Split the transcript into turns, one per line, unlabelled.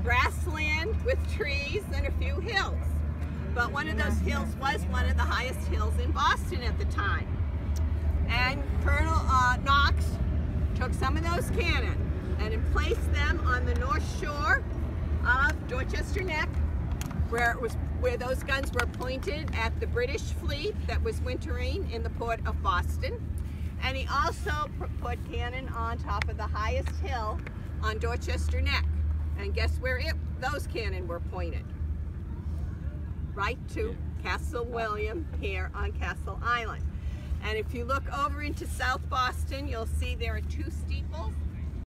grassland with trees and a few hills. But one of those hills was one of the highest hills in Boston at the time. And Colonel Knox took some of those cannon and placed them on the north shore of Dorchester Neck, where those guns were pointed at the British fleet that was wintering in the port of Boston. And he also put cannon on top of the highest hill on Dorchester Neck. And guess where those cannon were pointed? Right to Castle William here on Castle Island. And if you look over into South Boston, you'll see there are two steeples